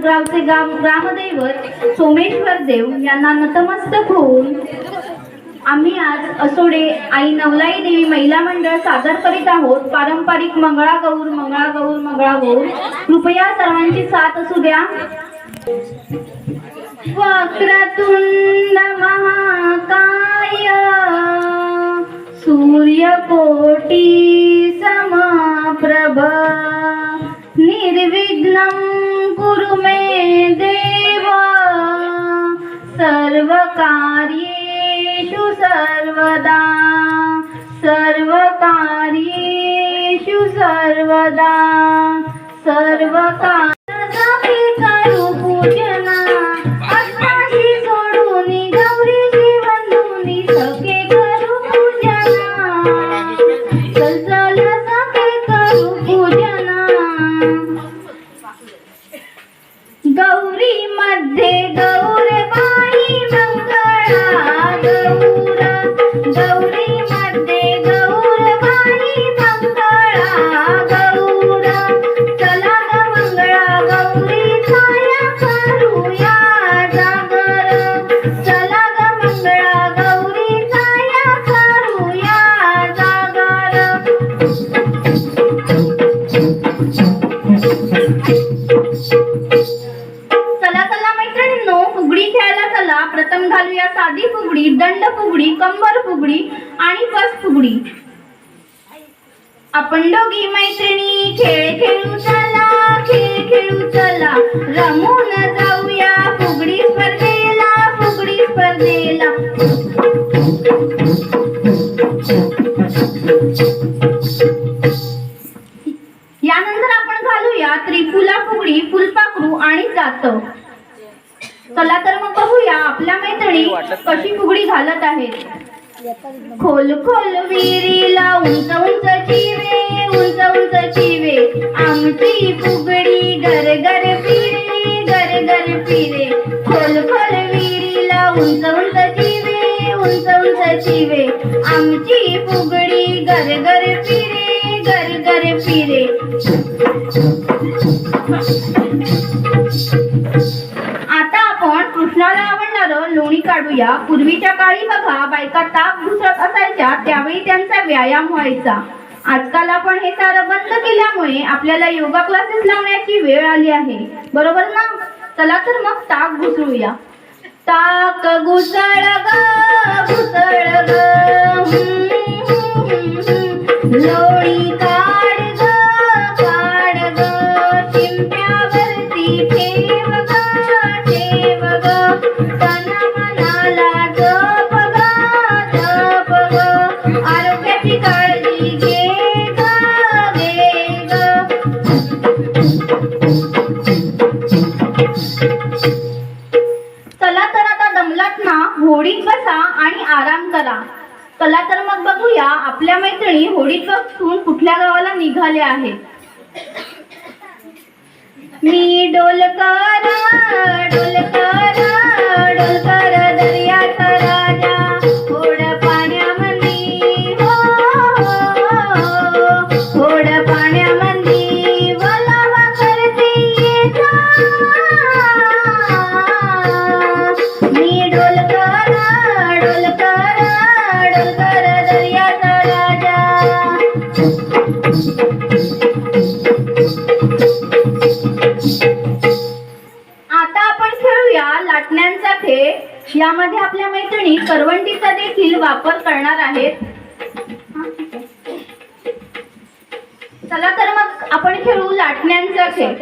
गावचे ग्रामदैवत सोमेश्वर देव यांना नतमस्तक होऊन आम्ही आज असोडे आई नवलाई देवी महिला मंडळ सादर करीत आहोत पारंपरिक मंगळागौर मंगळागौर मंगळागौर. कृपया सर्वांची साथ असू द्या. वक्रतुंड महाकाय सूर्यकोटी समप्रभ निर्विघ्नं कुरु मे देव सर्वकार्येषु सर्वदा सर्वकार्येषु सर्वदा सर्वकार्यासाठी करू पूजना आत्माशी सोडून गौरीची वंदुनी सखे करू पूजना चल सखे करू पूजना. गौरी मध्ये गौरबाई मंगळा गौर गौरी मध्ये गौरबाई मंगळा गौर चला ग मंगळा गौरी छाया करूया जागर चला ग मंगळा गौरी छाया करूया जागर. फुगडी खेळायला चला. प्रथम घालूया साधी फुगडी, दंड फुगडी, कंबर फुगडी आणि बस फुगडी. आपण दोघी मैत्रिणी खेळ खेळू चला खेळ खेळू चला रमून जाऊया फुगडी स्पर्धेला फुगडी स्पर्धेला. यानंतर आपण घालूया त्रिफुला फुगडी, फुलपाखरू आणि जातं. चला तर मग बघूया आपल्या मैत्रिणी कशी फुगडी घालत आहेत. खोल खोल विहिरीला उंच उंच चिवे उंच उंच चिवे आमची फुगडी गर गर फिरे गर गर फिरे. खोल खोल विहिरीला उंच उंच चिवे उंच उंच चिवे आमची फुगडी गर गर फिरे गर गर फिरे. आता आपण कृष्णाला आवडणारं लोणी काढूया. पूर्वीच्या काळी बघा बायका ताक घुसळत असायच्या त्यावेळी त्यांचा व्यायाम व्हायचा. आजकाल आपण हे सारं बंद केल्यामुळे आपल्याला योगा क्लासेस लावण्याची वेळ आली आहे, बरोबर ना? चला तर मग ताक घुसळूया. ताक घुसळ ग घुसळ ग लोणी काढ ग काढ ग शिंप्यावरती ठेव ग ठेव ग तन मनाला जप ग जप ग आरोग्याची काळजी घे ग घे ग. चला तर आता दमलात ना, होडीत बसा आणि आराम करा. चला तर मग बघूया आपल्या मैत्रिणी होडीत बसून कुठल्या गावाला निघाल्या आहेत. मी डोलकर डोलकर डोलकर दर्याचा राजा होड पाण्यामंदी हो होड पाण्यामंदी वलावा करते येता. मी डोलकर डोलकर डोलकर दर्याचा राजा. आता आपण खेळूया लाटण्यांचा खेळ. यामध्ये आपल्या मैत्रिणी करवंटीचा देखील वापर करणार आहेत. चला तर मग आपण खेळू लाटण्यांचा खेळ.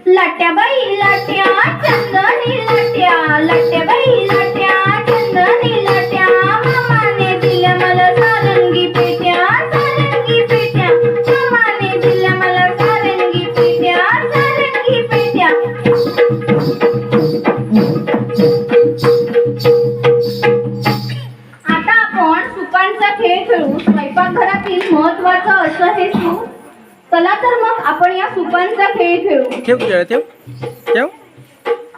लाट्या बाई लाट्या चंदनी लाट्या लाट्या बाई लाट्या चंदनी लाट्या मामाने दिल्या मला सारंगी पेट्या सारंगी पेट्या मामाने दिल्या मला सारंगी पेट्या सारंगी पेट्या. आता आपण सुपांचा खेळ खेळू. स्वयंपाकघरातील महत्वाचं असं हे सूप. चला तर मग आपण या सुपांचा खेळ खेळू. ठेव ठेव ठेव.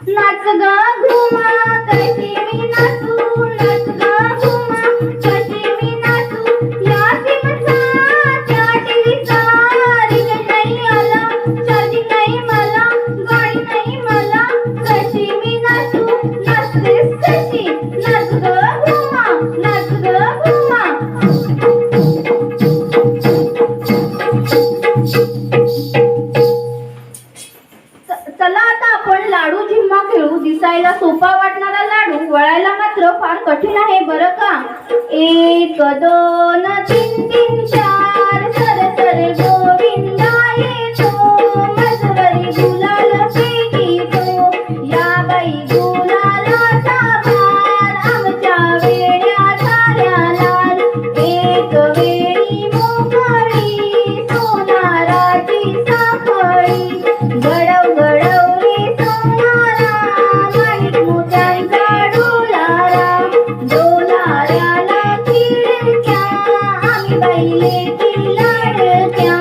नाच ग घुमा कशी मी नाचू नाच ग घुमा कशी मी नाचू या सिमचा त्या टीव्हीचा रिचार्ज नाही आला चार्जिंग नाही मला गाडी नाही मला चला आता आपण लाडू झिम्मा खेळू. दिसायला सोपा वाटणारा लाडू वळायला मात्र फार कठीण आहे बरं का. 1 2 3 3 4 सर सर गोविंदा येतो, मजवरी गुलाल फेकीतो, या बाई गुलालाचा भार आमच्या वेड्या झाल्या लाल. एक वेळी मोकळी सोनाराची साखळी, गडव गडव रे सोनारा माणिक मोत्यांचा डोलारा, डोलाऱ्याला खिडक्या आम्ही बाईले की लाडक्या.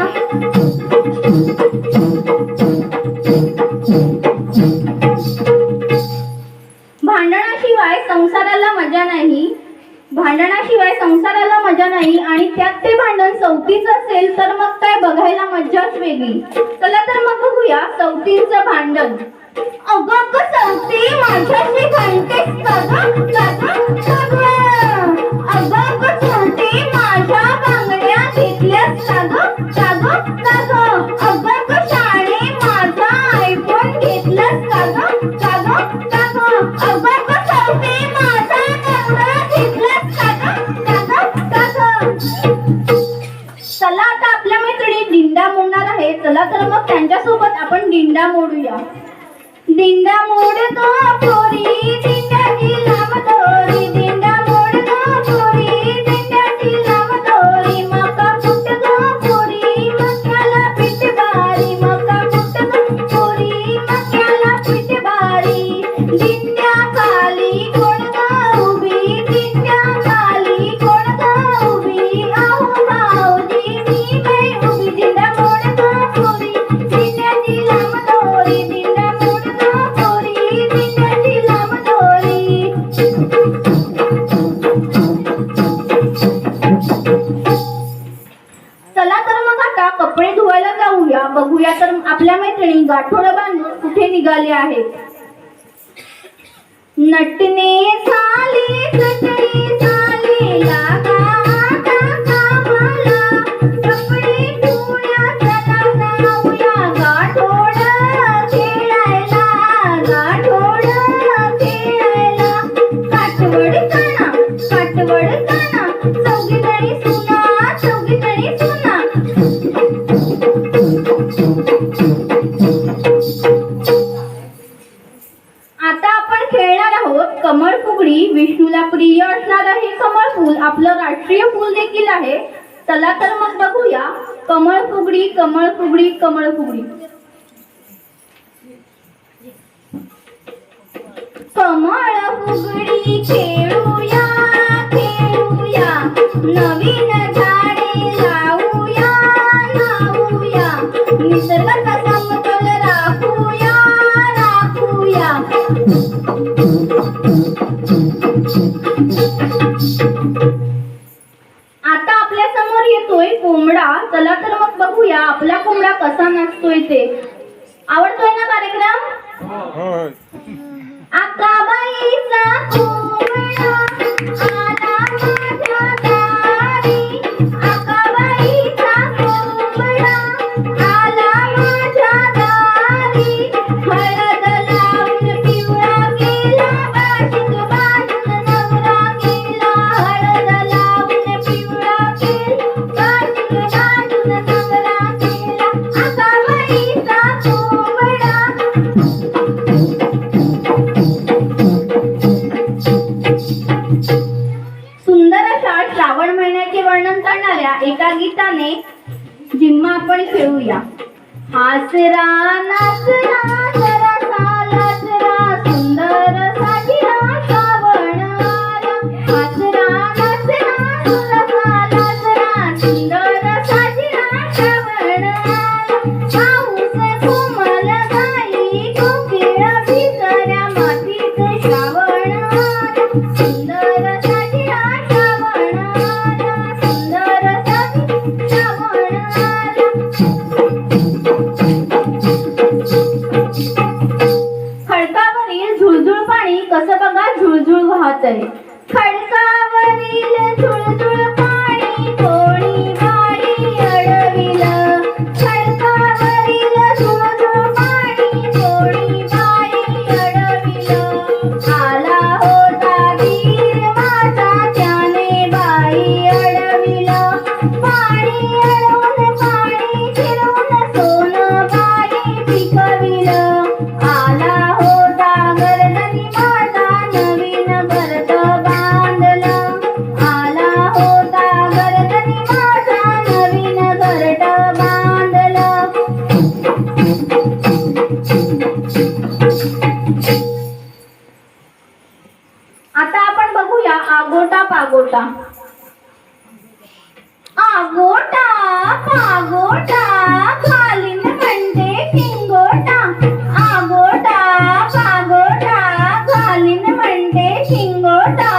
भांडणाशिवाय संसाराला मजा नाही, भांडणाशिवाय संसाराला मजा नाही. आणि त्यात ते भांडण सवतीच असेल तर मग काय बघायला मज्जाच वेगळी. चला तर मग बघूया सवतींचं भांडण. अगं अगं सवती माझ्याशी भांडतेस का गं? का गं? का गं? अगं अगं सवती माझ्या बांगड्या घेतल्यास का गं? का गं? का गं? अगं अगं शाणे माझा आयफोन घेतलास का गं? का गं? का गं? अगं अगं सवती माझा कपडा घेतलास का गं? का गं? का गं? चला आता आपल्या मैत्रिणी दिंडा मोडणार आहे. चला तर मग त्यांच्यासोबत आपण दिंडा मोडूया. दिंडा मोडतो पोरी दिंड्याची लांब दोरी, दिंडा मोडतो पोरी दिंड्याची लांब दोरी, मका फुटतो पोरी मक्याला पीठ बारी, मका फुटतो पोरी मक्याला पीठ बारी. दिंड्या खाली कोण गं उभी, दिंड्या खाली कोण गं उभी, आहो भाऊजी मी बाई उभी. दिंडा मोडतो पोरी दिंड्याची लांब दोरी, दिंडा मोडतो पोरी दिंड्याची लांब दोरी. चला तर मग आता कपडे धुवायला जाऊया. बघूया तर आपल्या मैत्रिणी गाठोडं बांधून कुठे निघाले आहेत. नटने झाली सटई झाली लागा आता कामाला, कपडे धुण्या चला जाऊया गाठोडं खेळायला, गाठोडं खेळायला. काठवड काना चौघीजणी सुना, चौघीजणी सुना. आता आपण खेळणार आहोत कमळ फुगडी. विष्णूला प्रिय असणारं हे कमळ फूल आपलं राष्ट्रीय फूल देखील आहे. चला तर मग बघूया कमळ फुगडी, कमळ फुगडी, कमळ फुगडी. कमळ फुगडी खेळूया खेळूया, नवीन झाडे लावूया लावूया, निसर्गाचा समतोल राखूया राखूया. आता आपल्या समोर येतोय कोंबडा. चला तर मग बघूया आपला कोंबडा कसा नाचतोय ते. आवडतोय ना कार्यक्रम? आकाबाईचा कोंबडा आला माझ्या दारी, आकाबाईचा कोंबडा आला माझ्या दारी. हळद लावून पिवळा केला बाशिक बाजून नवरा केला, हळद लावून पिवळा केला बाशिक बाजून नवरा केला. आकाबाईचा कोंबडा. सुंदर अशा श्रावण महिन्याचे वर्णन करणाऱ्या एका गीताने जिम्मा आपण खेळूया. हासरा नाचरा जरासा लाजरा सुंदर साजिरा श्रावण आला. हासरा नाचरा जरासा लाजरा सुंदर साजिरा श्रावण आला. पाऊस कोमल गाई कोकिळ भिजऱ्या मातीत श्रावण आला. सुंदर साजिरा श्रावण आला, सुंदर साजिरा श्रावण आला. खडकावरील झुळझुळ पाणी कसं बघा झुळझुळ वाहतंय. खडकावरील झुळझुळ पाणी कोणी बाई अडविलं. खडकावरील झुळझुळ पाणी कोणी आला होता गर्दनी माझा नवीन घरट बांधलं. आला होता गर्दनी माझा नवीन घरट बांधलं. आता आपण बघूया आगोटा पागोटा. आगोटा पागोटा घालीन म्हणते शिंगोटा. आगोटा पागोटा घालीन म्हणते शिंगोटा.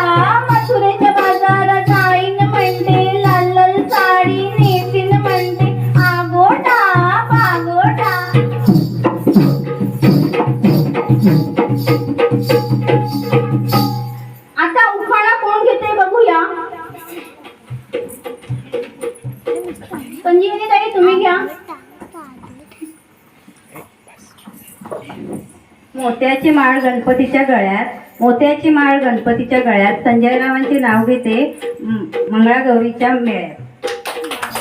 मथुरेच्या बाजारात जाईन म्हणते लाल लाल साडी नेसीन म्हणते. आगोटा पागोटा. आता उखाणा कोण घेते बघूया. संजीवनी ताई तुम्ही घ्या. मोत्याची माळ गणपतीच्या गळ्यात, मोत्याची माळ गणपतीच्या गळ्यात, संजयरावांचे नाव घेते मंगळागौरीच्या मेळ्यात.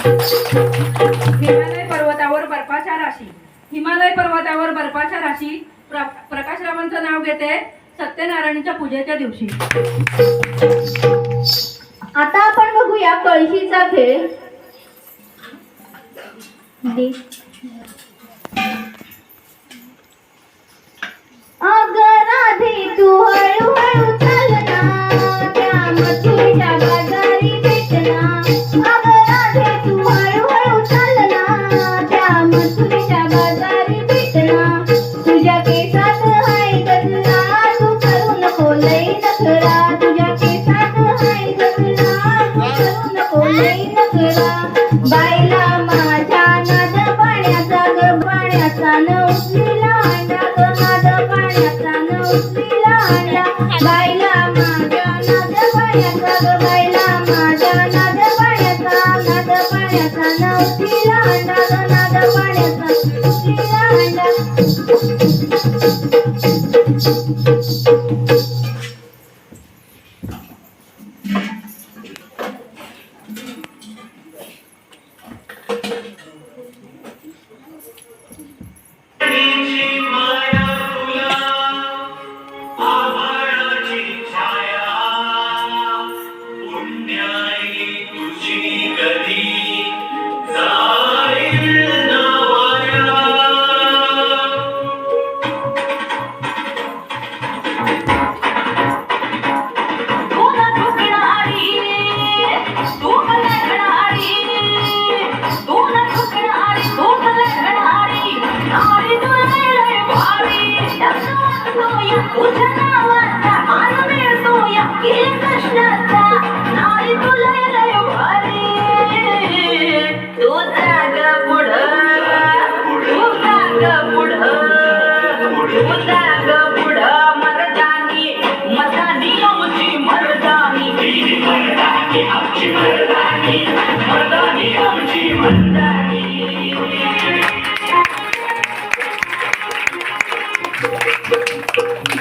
हिमालय पर्वतावर बर्फाच्या राशी, हिमालय पर्वतावर बर्फाच्या राशी, प्रकाशरावांचं नाव घेते सत्यनारायणच्या पूजेच्या दिवशी. आता आपण बघूया कळशीचा खेळ. अगं राधे तू हळूहळू चाल ना, त्या मथुरेच्या बाजारी भेट ना. अगं राधे तू हळूहळू चाल ना, त्या मथुरेच्या बाजारी भेट ना. तुझ्या केसात हाय गजरा, तू करू नको लई नखरा. तुझ्या केसात हाय गजरा, तू करू नको लई नखरा. बायला माझ्या नाद पाण्याचा ग पाण्याचा न उचलीला अंडा ग. नाद पाण्याचा न उचलीला अंडा. बायला माझ्या नाद पाण्याचा ग. बायला माझ्या नाद पाण्याचा. नाद पाण्याचा न उचलीला अंडा ग. नाद पाण्याचा उचलीला अंडा.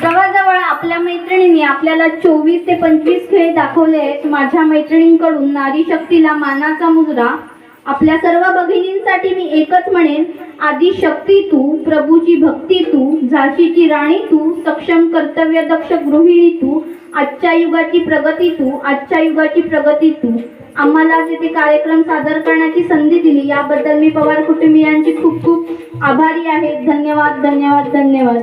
जवळजवळ आपल्या मैत्रिणींनी आपल्याला 24 ते 25 खेळ दाखवले आहेत. माझ्या मैत्रिणींकडून नारी शक्तीला मानाचा मुजरा. आपल्या सर्व भगिनींसाठी मी एकच म्हणेन, आदी शक्ती तू, प्रभूची भक्ती तू, झाशीची राणी तू, सक्षम कर्तव्य दक्ष गृहिणी तू, आजच्या युगाची प्रगती तू, आजच्या युगाची प्रगती तू. आम्हाला आज इथे कार्यक्रम सादर करण्याची संधी दिली याबद्दल मी पवार कुटुंबियांची खूप खूप आभारी आहे. धन्यवाद धन्यवाद धन्यवाद.